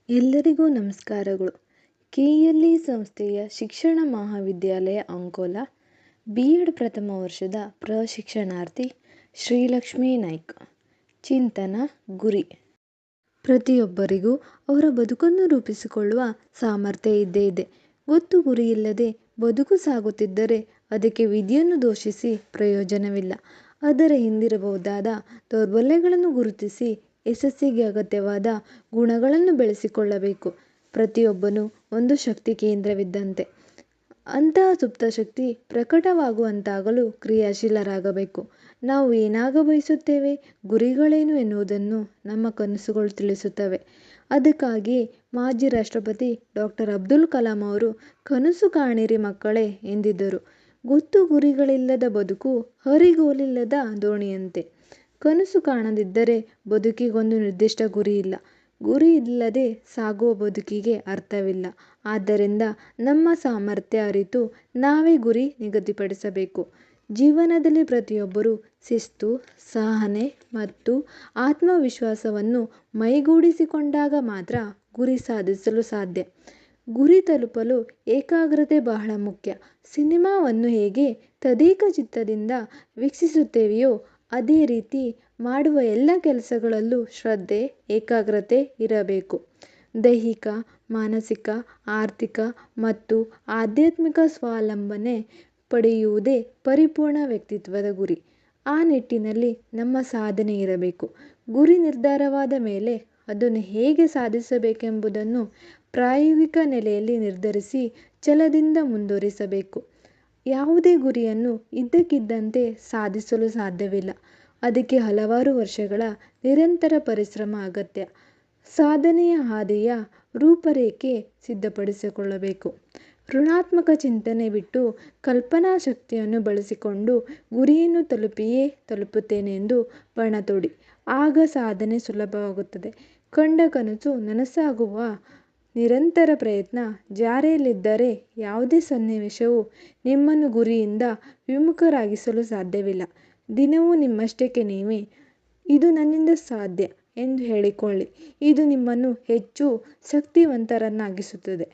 ಎಲ್ಲರಿಗೂ ನಮಸ್ಕಾರಗಳು. ಕೆಎಲ್ಇ ಸಂಸ್ಥೆಯ ಶಿಕ್ಷಣ ಮಹಾವಿದ್ಯಾಲಯ ಅಂಕೋಲಾ ಬಿ.ಎಡ್ ಪ್ರಥಮ ವರ್ಷದ ಪ್ರಶಿಕ್ಷಣಾರ್ಥಿ ಶ್ರೀಲಕ್ಷ್ಮೀ ನಾಯ್ಕ. ಚಿಂತನ ಗುರಿ. ಪ್ರತಿಯೊಬ್ಬರಿಗೂ ಅವರ ಬದುಕನ್ನು ರೂಪಿಸಿಕೊಳ್ಳುವ ಸಾಮರ್ಥ್ಯ ಇದ್ದೇ ಇದೆ. ಗೊತ್ತು ಗುರಿಯಿಲ್ಲದೆ ಬದುಕು ಸಾಗುತ್ತಿದ್ದರೆ ಅದಕ್ಕೆ ವಿಧಿಯನ್ನು ದೂಷಿಸಿ ಪ್ರಯೋಜನವಿಲ್ಲ. ಅದರ ಹಿಂದಿರಬಹುದಾದ ದೌರ್ಬಲ್ಯಗಳನ್ನು ಗುರುತಿಸಿ ಯಶಸ್ಸಿಗೆ ಅಗತ್ಯವಾದ ಗುಣಗಳನ್ನು ಬೆಳೆಸಿಕೊಳ್ಳಬೇಕು. ಪ್ರತಿಯೊಬ್ಬನೂ ಒಂದು ಶಕ್ತಿ ಕೇಂದ್ರವಿದ್ದಂತೆ. ಅಂತಹ ಸುಪ್ತ ಶಕ್ತಿ ಪ್ರಕಟವಾಗುವಂತಾಗಲು ಕ್ರಿಯಾಶೀಲರಾಗಬೇಕು. ನಾವು ಏನಾಗ ಬಯಸುತ್ತೇವೆ, ಗುರಿಗಳೇನು ಎನ್ನುವುದನ್ನು ನಮ್ಮ ಕನಸುಗಳು ತಿಳಿಸುತ್ತವೆ. ಅದಕ್ಕಾಗಿಯೇ ಮಾಜಿ ರಾಷ್ಟ್ರಪತಿ ಡಾ. ಅಬ್ದುಲ್ ಕಲಾಂ ಅವರು ಕನಸು ಕಾಣಿರಿ ಮಕ್ಕಳೇ ಎಂದಿದ್ದರು. ಗೊತ್ತು ಗುರಿಗಳಿಲ್ಲದ ಬದುಕು ಹರಿಗೋಲಿಲ್ಲದ ದೋಣಿಯಂತೆ. ಕನಸು ಕಾಣದಿದ್ದರೆ ಬದುಕಿಗೊಂದು ನಿರ್ದಿಷ್ಟ ಗುರಿಯಿಲ್ಲ. ಗುರಿ ಇಲ್ಲದೆ ಸಾಗುವ ಬದುಕಿಗೆ ಅರ್ಥವಿಲ್ಲ. ಆದ್ದರಿಂದ ನಮ್ಮ ಸಾಮರ್ಥ್ಯ ಅರಿತು ನಾವೇ ಗುರಿ ನಿಗದಿಪಡಿಸಬೇಕು. ಜೀವನದಲ್ಲಿ ಪ್ರತಿಯೊಬ್ಬರೂ ಶಿಸ್ತು, ಸಹನೆ ಮತ್ತು ಆತ್ಮವಿಶ್ವಾಸವನ್ನು ಮೈಗೂಡಿಸಿಕೊಂಡಾಗ ಮಾತ್ರ ಗುರಿ ಸಾಧಿಸಲು ಸಾಧ್ಯ. ಗುರಿ ತಲುಪಲು ಏಕಾಗ್ರತೆ ಬಹಳ ಮುಖ್ಯ. ಸಿನಿಮಾವನ್ನು ಹೇಗೆ ತದೇಕ ಚಿತ್ತದಿಂದ ವೀಕ್ಷಿಸುತ್ತೇವೆಯೋ ಅದೇ ರೀತಿ ಮಾಡುವ ಎಲ್ಲ ಕೆಲಸಗಳಲ್ಲೂ ಶ್ರದ್ಧೆ, ಏಕಾಗ್ರತೆ ಇರಬೇಕು. ದೈಹಿಕ, ಮಾನಸಿಕ, ಆರ್ಥಿಕ ಮತ್ತು ಆಧ್ಯಾತ್ಮಿಕ ಸ್ವಾವಲಂಬನೆ ಪಡೆಯುವುದೇ ಪರಿಪೂರ್ಣ ವ್ಯಕ್ತಿತ್ವದ ಗುರಿ. ಆ ನಿಟ್ಟಿನಲ್ಲಿ ನಮ್ಮ ಸಾಧನೆ ಇರಬೇಕು. ಗುರಿ ನಿರ್ಧಾರವಾದ ಮೇಲೆ ಅದನ್ನು ಹೇಗೆ ಸಾಧಿಸಬೇಕೆಂಬುದನ್ನು ಪ್ರಾಯೋಗಿಕ ನೆಲೆಯಲ್ಲಿ ನಿರ್ಧರಿಸಿ ಛಲದಿಂದ ಮುಂದುವರಿಸಬೇಕು. ಯಾವುದೇ ಗುರಿಯನ್ನು ಇದ್ದಕ್ಕಿದ್ದಂತೆ ಸಾಧಿಸಲು ಸಾಧ್ಯವಿಲ್ಲ. ಅದಕ್ಕೆ ಹಲವಾರು ವರ್ಷಗಳ ನಿರಂತರ ಪರಿಶ್ರಮ ಅಗತ್ಯ. ಸಾಧನೆಯ ಹಾದಿಯ ರೂಪರೇಖೆ ಸಿದ್ಧಪಡಿಸಿಕೊಳ್ಳಬೇಕು. ಋಣಾತ್ಮಕ ಚಿಂತನೆ ಬಿಟ್ಟು ಕಲ್ಪನಾ ಶಕ್ತಿಯನ್ನು ಬಳಸಿಕೊಂಡು ಗುರಿಯನ್ನು ತಲುಪಿಯೇ ತಲುಪುತ್ತೇನೆ ಎಂದು ಪಣ ತೊಡಿ. ಆಗ ಸಾಧನೆ ಸುಲಭವಾಗುತ್ತದೆ. ಕಂಡ ಕನಸು ನನಸಾಗುವ ನಿರಂತರ ಪ್ರಯತ್ನ ಜಾರಿಯಲ್ಲಿದ್ದರೆ ಯಾವುದೇ ಸನ್ನಿವೇಶವೂ ನಿಮ್ಮನ್ನು ಗುರಿಯಿಂದ ವಿಮುಖರಾಗಿಸಲು ಸಾಧ್ಯವಿಲ್ಲ. ದಿನವೂ ನಿಮ್ಮಷ್ಟಕ್ಕೆ ನೀವೇ ಇದು ನನ್ನಿಂದ ಸಾಧ್ಯ ಎಂದು ಹೇಳಿಕೊಳ್ಳಿ. ಇದು ನಿಮ್ಮನ್ನು ಹೆಚ್ಚು ಶಕ್ತಿವಂತರನ್ನಾಗಿಸುತ್ತದೆ.